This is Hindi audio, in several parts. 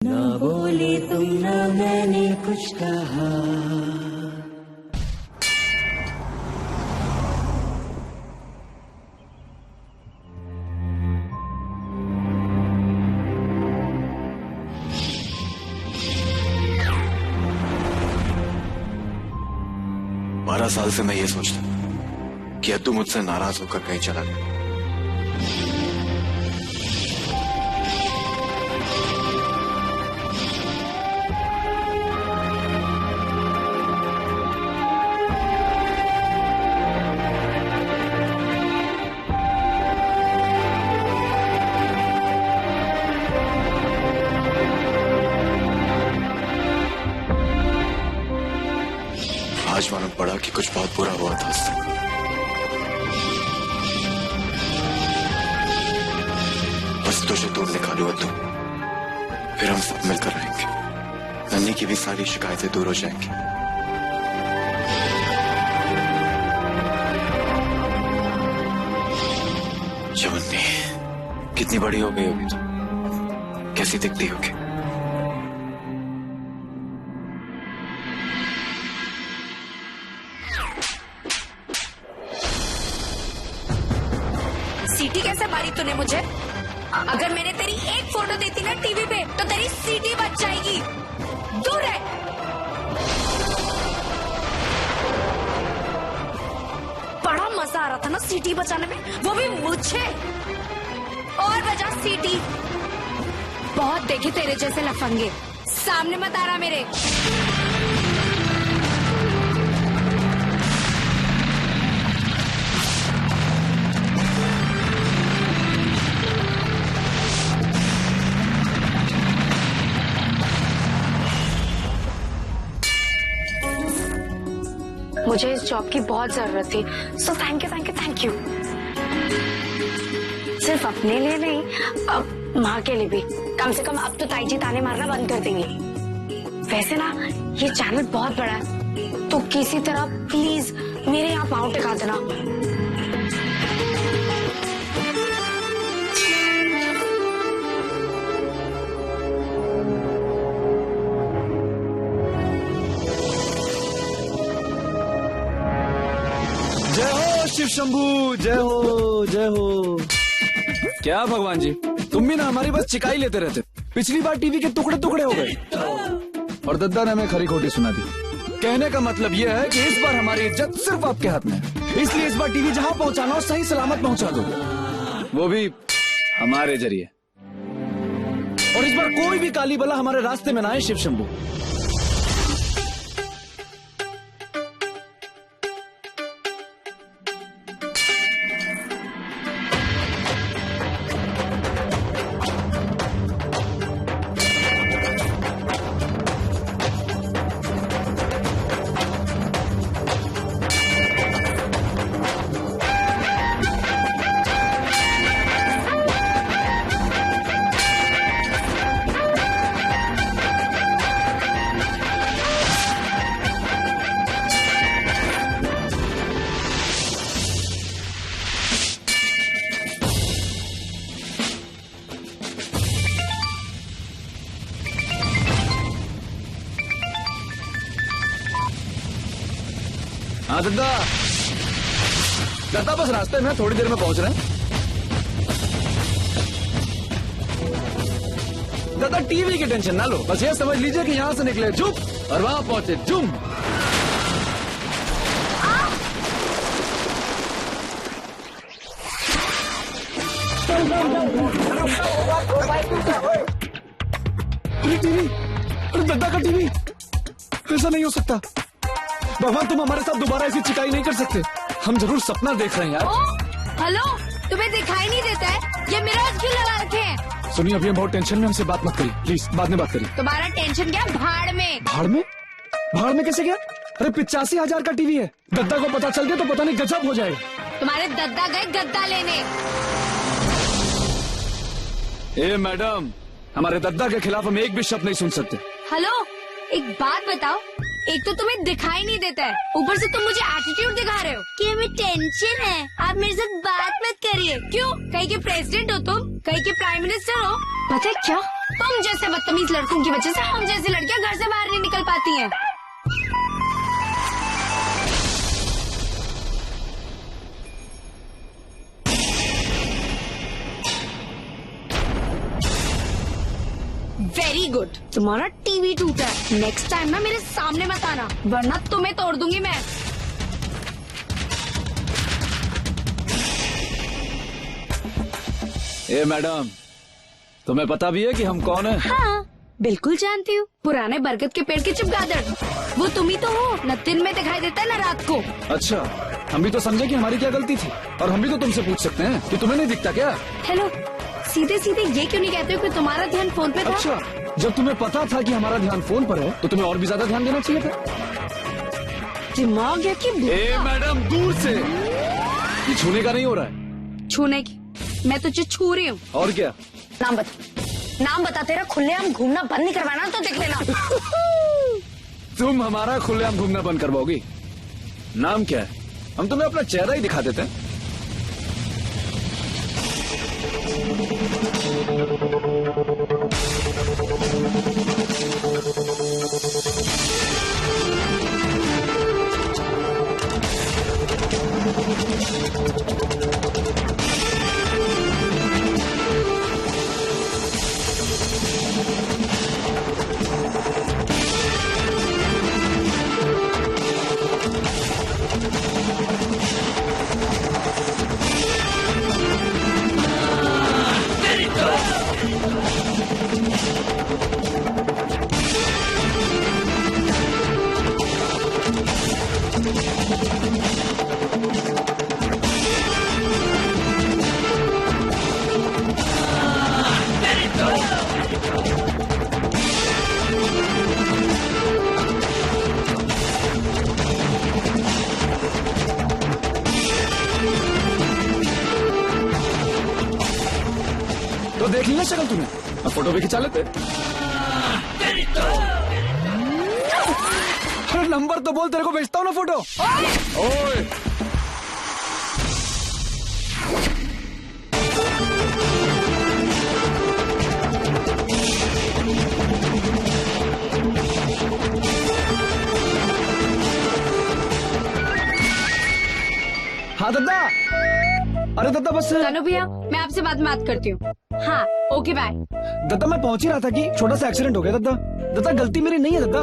ना बोले तुम ना मैंने कुछ कहा। बारह साल से मैं ये सोचता कि अद्दू मुझसे नाराज होकर कहीं चला गया। आज मालूम पड़ा कि कुछ बहुत बुरा हुआ था उससे। बस तुझे दूर निकालू अद्दू, फिर हम सब मिलकर रहेंगे। नन्ही की भी सारी शिकायतें दूर हो जाएंगी। जवन्नी कितनी बड़ी हो गई होगी तू, कैसी दिखती होगी। सीटी कैसे मारी तूने मुझे? अगर मैंने तेरी एक फोटो देती ना टीवी पे तो तेरी सीटी बच जाएगी। दूर है। बड़ा मजा आ रहा था ना सीटी बचाने में, वो भी मुझे। और बजा सीटी। बहुत देखे तेरे जैसे लफंगे, सामने मत आ रहा मेरे। मुझे इस जॉब की बहुत जरूरत थी, so thank you thank you thank you. सिर्फ अपने लिए नहीं, अब माँ के लिए भी। कम से कम अब तो ताई जी ताने मारना बंद कर देंगी। वैसे ना ये चैनल बहुत बड़ा है, तो किसी तरह प्लीज मेरे यहाँ पाँव टिका देना। जय हो शिव शंभू, जय हो जय हो। क्या भगवान जी, तुम भी ना हमारी बस चिकाई लेते रहते। पिछली बार टीवी के टुकड़े टुकड़े हो गए और दद्दा ने हमें खरी खोटी सुना दी। कहने का मतलब यह है कि इस बार हमारी इज्जत सिर्फ आपके हाथ में है, इसलिए इस बार टीवी जहां पहुंचाना हो सही सलामत पहुंचा दो, वो भी हमारे जरिए। और इस बार कोई भी काली बला हमारे रास्ते में ना आए शिव शंभू। हाँ दद्दा, दद्दा बस रास्ते में थोड़ी देर में पहुंच रहे हैं। दद्दा टीवी की टेंशन ना लो, बस ये समझ लीजिए कि यहाँ से निकले जुप और वहां पहुंचे जुम। अरे टीवी, अरे दद्दा का टीवी, ऐसा नहीं हो सकता। भगवान तुम हमारे साथ दोबारा ऐसी चिकाई नहीं कर सकते। हम जरूर सपना देख रहे हैं यार। हेलो, तुम्हें दिखाई नहीं देता है? ये मिरर्स क्यों लगा रखे हैं? सुनिए, अभी हम बहुत टेंशन में, हमसे बात मत करिए प्लीज, बाद में बात करिए। तुम्हारा टेंशन क्या भाड़ में? भाड़ में? भाड़ में कैसे गया? अरे 85,000 का टीवी है, दद्दा को पता चल गया तो पता नहीं गजब हो जाएगा। तुम्हारे दद्दा गए गद्दा लेने। ए मैडम, हमारे दद्दा के खिलाफ हम एक भी शब्द नहीं सुन सकते। हेलो, एक बात बताओ, एक तो तुम्हें दिखाई नहीं देता है, ऊपर से तुम मुझे एटीट्यूड दिखा रहे हो कि हमें टेंशन है। आप मेरे साथ बात मत करिए। क्यों? कहीं के प्रेसिडेंट हो तुम, कहीं के प्राइम मिनिस्टर हो, पता है क्या, तुम जैसे बदतमीज लड़कों की वजह से हम जैसी लड़कियां घर से बाहर नहीं निकल पाती हैं। वेरी गुड, तुम्हारा टीवी टूटा है। नेक्स्ट टाइम ना मेरे सामने मत आना, वरना तुम्हें तोड़ दूंगी मैं। ए मैडम, तुम्हें पता भी है कि हम कौन हैं? हाँ, बिल्कुल जानती हूँ। पुराने बरगद के पेड़ के चमगादड़, वो तुम ही तो हो। न दिन में दिखाई देता है न रात को। अच्छा, हम भी तो समझे कि हमारी क्या गलती थी, और हम भी तो तुमसे पूछ सकते हैं कि तुम्हें नहीं दिखता क्या? हेलो, सीधे सीधे ये क्यों नहीं कहते हो कि तुम्हारा ध्यान फोन पे था? अच्छा, जब तुम्हें पता था कि हमारा ध्यान फोन पर है तो तुम्हें और भी ज्यादा ध्यान देना चाहिए था। दिमाग या कि ए मैडम, दूर से, ये छूने का नहीं हो रहा है। छूने की? मैं तुझे छू रही हूँ। और क्या? नाम बता तेरा। खुलेआम घूमना बंद नहीं करवाना तो देख लेना। तुम हमारा खुलेआम घूमना बंद करवाओगी? नाम क्या है? हम तुम्हें अपना चेहरा ही दिखा देते हैं। तो देख लिया शक्ल तुम्हें, अब फोटो भी खिंचा लेते। अरे नंबर तो बोल, तेरे को भेजता हूँ ना फोटो। ओए हाँ दद्दा। अरे दद्दा बस। तनु भैया, मैं आपसे बाद में बात करती हूँ। हाँ, ओके बाय। दद्दा मैं पहुंच ही रहा था कि छोटा सा एक्सीडेंट हो गया दद्दा। दद्दा गलती मेरी नहीं है दद्दा,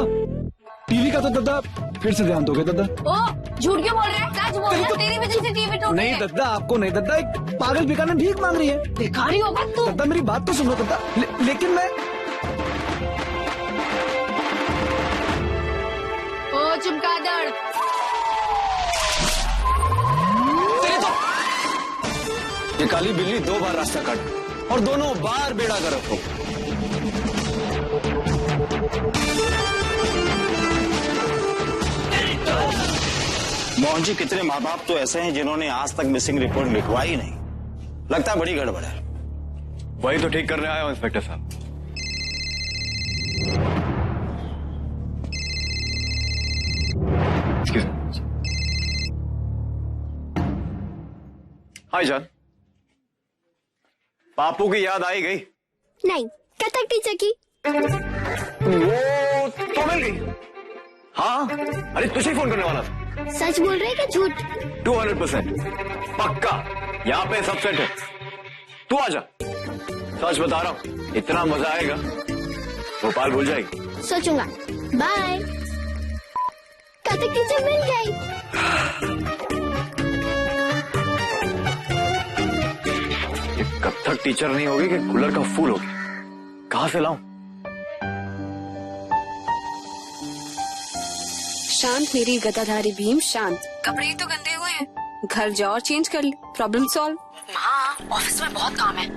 टीवी का तो दद्दा फिर से ध्यान दोगे दद्दा। ओ, झूठ क्यों बोल रहे हैं? सच बोल रहे हैं, तेरी वजह से टीवी टूट नहीं गया। दद्दा, आपको नहीं दद्दा, एक पागल भिखारी भीख मांग रही है। भिखारी होगा तू? दद्दा मेरी बात तो सुनो दद्दा। लेकिन मैं ओ चमगादड़, ये काली बिल्ली 2 बार रास्ता काट और दोनों बार बेड़ा गर्क हो। मोहन जी, कितने माँ बाप तो ऐसे हैं जिन्होंने आज तक मिसिंग रिपोर्ट लिखवाई ही नहीं। लगता है बड़ी गड़बड़ है। वही तो ठीक करने आया हूं इंस्पेक्टर साहब। हाय जान, पापू की याद आई गई? नहीं, कथक टीचर की। वो तो मिल गई। हाँ, अरे तुझे ही फोन करने वाला था। सच बोल रहे हैं कि झूठ? 200% पक्का, यहाँ पे सब सेट है। तू आजा, सच बता रहा हूँ, इतना मजा आएगा, भोपाल भूल जाएगी। सोचूंगा। बाय। कथक टीचर मिल गई। ये कथक टीचर नहीं होगी कि कूलर का फूल होगी? कहाँ से लाऊं? शांत मेरी गदाधारी भीम, शांत। कपड़े ही तो गंदे हुए हैं, घर जाओ और चेंज कर ले, प्रॉब्लम सॉल्व। हाँ, ऑफिस में बहुत काम है।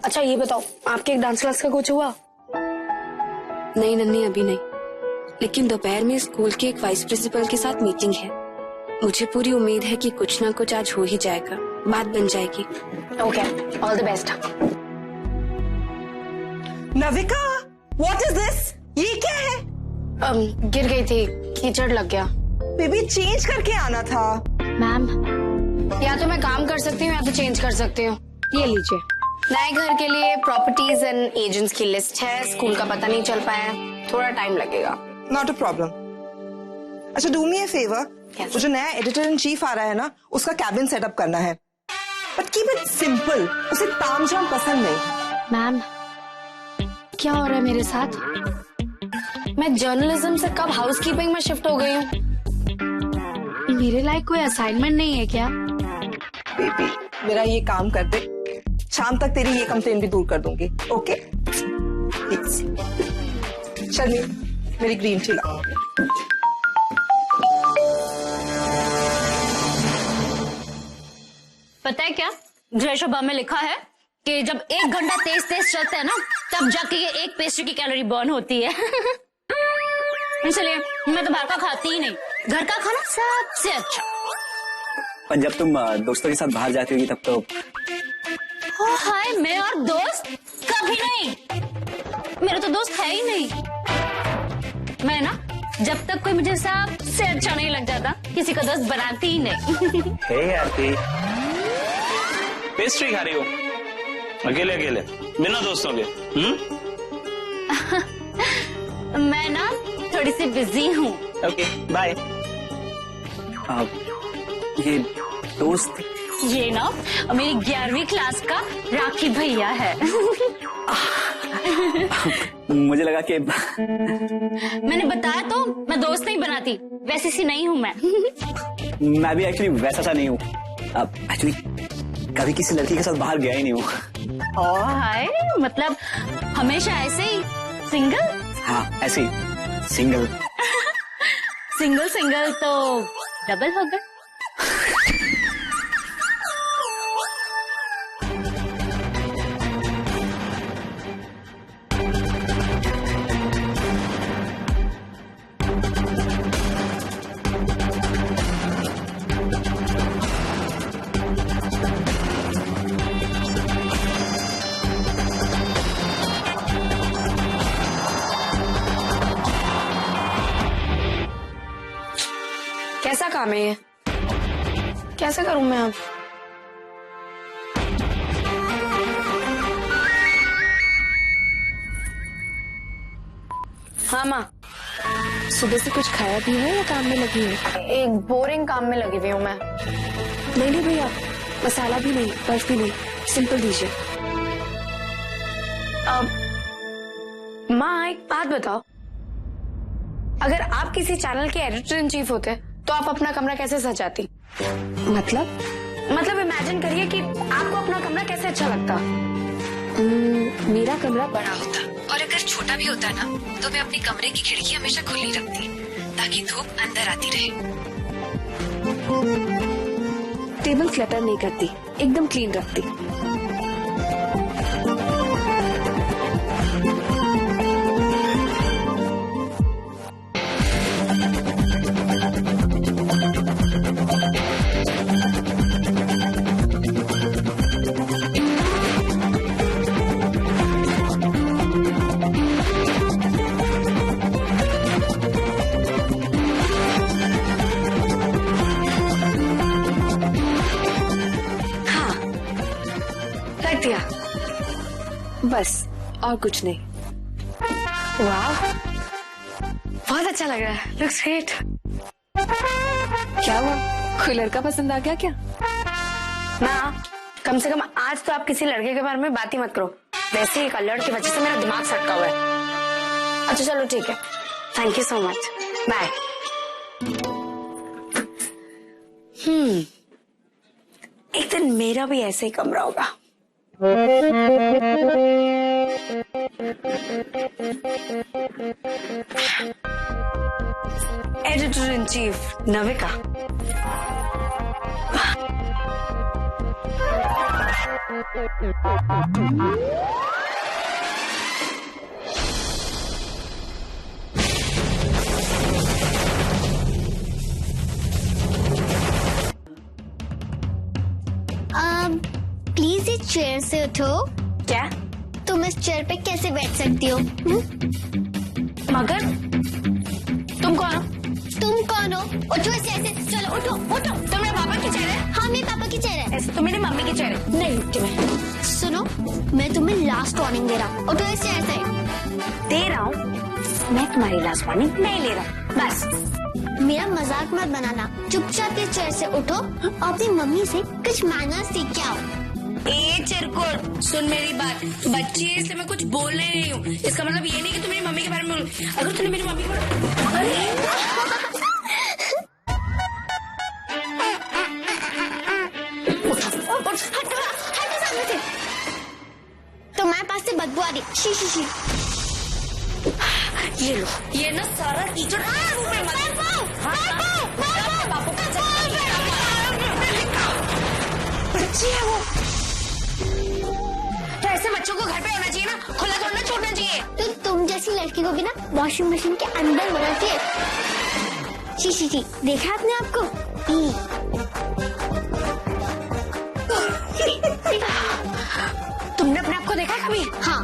अच्छा ये बताओ, आपके एक डांस क्लास का कुछ हुआ? नहीं नन्ही, अभी नहीं, लेकिन दोपहर में स्कूल के एक वाइस प्रिंसिपल के साथ मीटिंग है। मुझे पूरी उम्मीद है कि कुछ ना कुछ आज हो ही जाएगा, बात बन जाएगी। Okay, all the best. Navika, what is this? ये क्या है? गिर गई थी, कीचड़ लग गया। बेबी चेंज करके आना था। मैम, या तो मैं काम कर सकती हूँ या तो चेंज कर सकती हूँ। ये लीजिए। नए घर के लिए प्रॉपर्टीज एंड एजेंट्स की लिस्ट है, स्कूल का पता नहीं चल पाया, थोड़ा टाइम लगेगा। Not a problem. अच्छा do me a favour, Yes. वो जो नया एडिटर इन चीफ आ रहा है ना, उसका कैबिन सेटअप करना है, बट कीप इट सिंपल। उसे तामझाम पसंद नहीं। मैम क्या हो रहा है मेरे साथ? मैं जर्नलिज्म से कब हाउसकीपिंग में शिफ्ट हो गई हूँ? मेरे लायक कोई असाइनमेंट नहीं है क्या? बेबी मेरा ये काम कर दे, शाम तक तेरी ये कंप्लेन भी दूर कर दूंगी। Okay please. शर्मी मेरी ग्रीन टी ला। पता है क्या ग्रेशोबा में लिखा है कि जब 1 घंटा तेज तेज चलता है ना, तब जाके ये एक पेस्ट्री की कैलोरी बर्न होती है। इसलिए मैं तो बाहर का खाती ही नहीं, घर का खाना सबसे अच्छा। पर जब तुम दोस्तों के साथ बाहर जाती होगी तब तो। ओ हाय, मैं और दोस्त कभी नहीं, मेरा तो दोस्त है ही नहीं। मैं ना जब तक कोई मुझे सबसे अच्छा नहीं लग जाता, किसी का दोस्त बनाती ही नहीं। हे आरती, पेस्ट्री खा रही हो अकेले अकेले बिना दोस्तों के? मैं ना थोड़ी सी बिजी हूँ। Okay bye. ये दोस्त ये ना मेरी 11वीं क्लास का राखी भैया है। मुझे लगा कि मैंने बताया तो, मैं दोस्त नहीं बनाती, वैसी सी नहीं हूँ मैं। मैं भी एक्चुअली वैसा सा नहीं हूँ। एक्चुअली कभी किसी लड़की के साथ बाहर गया ही नहीं हूँ। ओह हाय, मतलब हमेशा ऐसे ही सिंगल? हाँ ऐसे ही सिंगल। सिंगल सिंगल तो डबल हो गए। कैसा काम है ये? कैसे करूं मैं अब? हाँ माँ, सुबह से कुछ खाया भी है या काम में लगी है? एक बोरिंग काम में लगी हुई हूँ मैं। नहीं भैया, मसाला भी नहीं, बर्फ भी नहीं, सिंपल दीजिए। अब माँ एक बात बताओ, अगर आप किसी चैनल के एडिटर इन चीफ होते तो आप अपना कमरा कैसे सजाती? मतलब इमेजिन करिए कि आपको अपना कमरा कैसे अच्छा लगता। मेरा कमरा बड़ा होता, और अगर छोटा भी होता ना, तो मैं अपने कमरे की खिड़की हमेशा खुली रखती ताकि धूप अंदर आती रहे। टेबल क्लटर नहीं करती, एकदम क्लीन रखती। दिया बस, और कुछ नहीं। वाह, बहुत अच्छा लग रहा है, लुक्स ग्रेट। क्या हुआ, कोई लड़का पसंद आ गया क्या? ना, कम से कम आज तो आप किसी लड़के के बारे में बात ही मत करो। वैसे ही कलर की वजह से मेरा दिमाग सटका हुआ है। अच्छा चलो ठीक है, thank you so much, bye. एक दिन मेरा भी ऐसे ही कमरा होगा। Editor in chief Navika. Please इस चेयर से उठो। क्या? तुम इस चेयर पे कैसे बैठ सकती हो? मगर तुम कौन हो? तुम कौन हो? उठो ऐसे, चलो उठो उठो। तुम मेरे पापा की चेयर है? हाँ मेरे पापा की चेयर है। ऐसे तो मेरी मम्मी की चेयर है। नहीं उठती मैं। सुनो, मैं तुम्हें लास्ट वार्निंग दे रहा हूँ, उठो इस चेयर से। दे रहा हूँ, मैं तुम्हारी लास्ट वार्निंग नहीं ले रहा हूँ, बस। मेरा मजाक मत बनाना, चुपचाप इस चेयर से उठो और अपनी मम्मी से कुछ मैनर्स सीख के आओ। ए चिरकुट, सुन मेरी बात, तू बच्ची है इसलिए मैं कुछ बोल नहीं रही हूँ। इसका मतलब ये नहीं कि तू मेरी मम्मी के बारे में बोल। अगर तूने मेरी मम्मी तुम्हारे पास से बदबू आ रही, शी शी शी। ये लो, ये ना सारा कीचड़ बच्ची है वो। तो ऐसे बच्चों को घर पे होना चाहिए ना, खुला थोड़ा ना छोड़ना चाहिए। तो तुम जैसी लड़की को भी ना वॉशिंग मशीन के अंदर होना चाहिए। शी शी शी, देखा आपने आपको? तुमने अपने आप को देखा कभी? हाँ,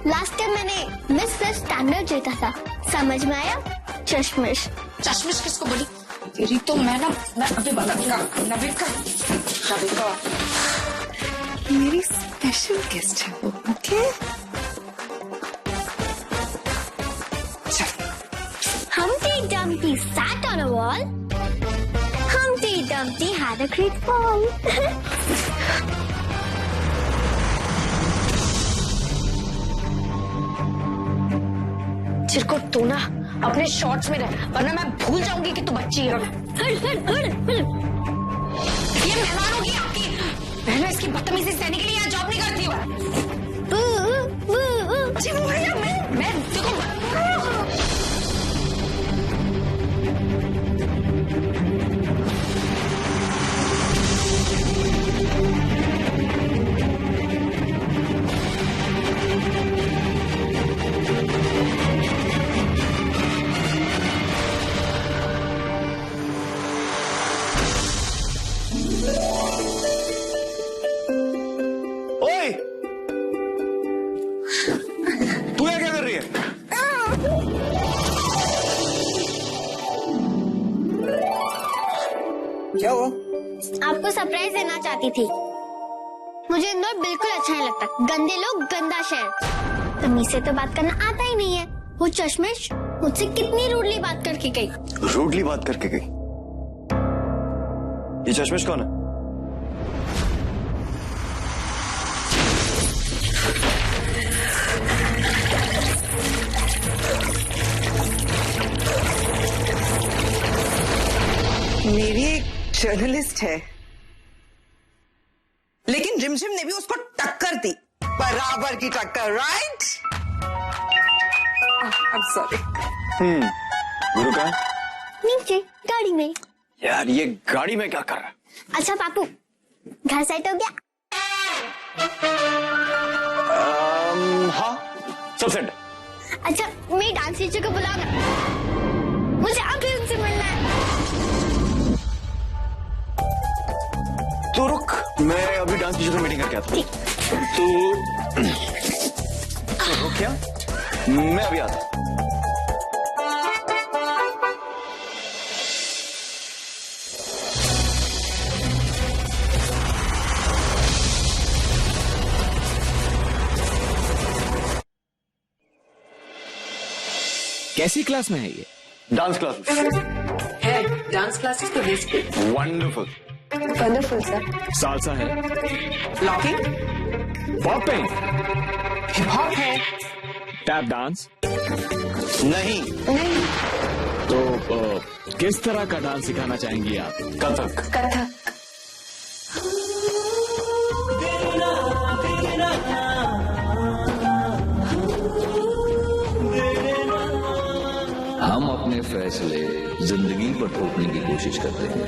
लास्ट टाइम मैंने मिस फर्स्ट स्टैंडर्ड जीता था, समझ में आया? चश्मिश। चश्मिश किसको बोली? तेरी तो मैं अभी बताऊंगा। नबिका मेरी स्पेशल गेस्ट है वो, okay? Humpty Dumpty sat on a wall. Humpty Dumpty had a great fall. चिरकुट, तू ना अपने शॉर्ट्स में रह, वरना मैं भूल जाऊंगी कि तू बच्ची है। ये मेहमान होगी आपकी। पहले इसकी बदतमीजी सहने के लिए यहाँ जॉब नहीं करती हूँ। मैं देखो तू यहाँ क्या कर रही है? क्या हुआ? आपको सरप्राइज देना चाहती थी। मुझे इंदौर बिल्कुल अच्छा नहीं लगता, गंदे लोग, गंदा शहर। तमीज से तो बात करना आता ही नहीं है। वो चश्मिश मुझसे कितनी रूडली बात करके गई। रूडली बात करके गई? ये चश्मिश कौन है? मेरी एक जर्नलिस्ट है, लेकिन रिमझिम ने भी उसको टक्कर दी, बराबर की टक्कर, राइट? I am sorry. गुरु कहाँ है? नीचे गाड़ी में। यार ये गाड़ी में क्या कर रहा है? अच्छा पापू, घर सेट हो गया? हाँ, सब सेट। अच्छा, मेरी डांस टीचर को बुलाओ ना, मुझे अभी उनसे मिलना है। तो रुक, मैं अभी डांस टीचर से मीटिंग करके आता हूँ। तो रुक क्या? मैं अभी आता हूँ। कैसी क्लास में है ये? डांस क्लास है, डांस क्लासेस तो basic. Wonderful. Wonderful sir. Salsa है, लॉकिंग, पॉपिंग, हिप हॉप है। टैप डांस नहीं। नहीं, तो किस तरह का डांस सिखाना चाहेंगी आप? कथक। कथक। हम अपने फैसले जिंदगी पर थोपने की कोशिश करते हैं,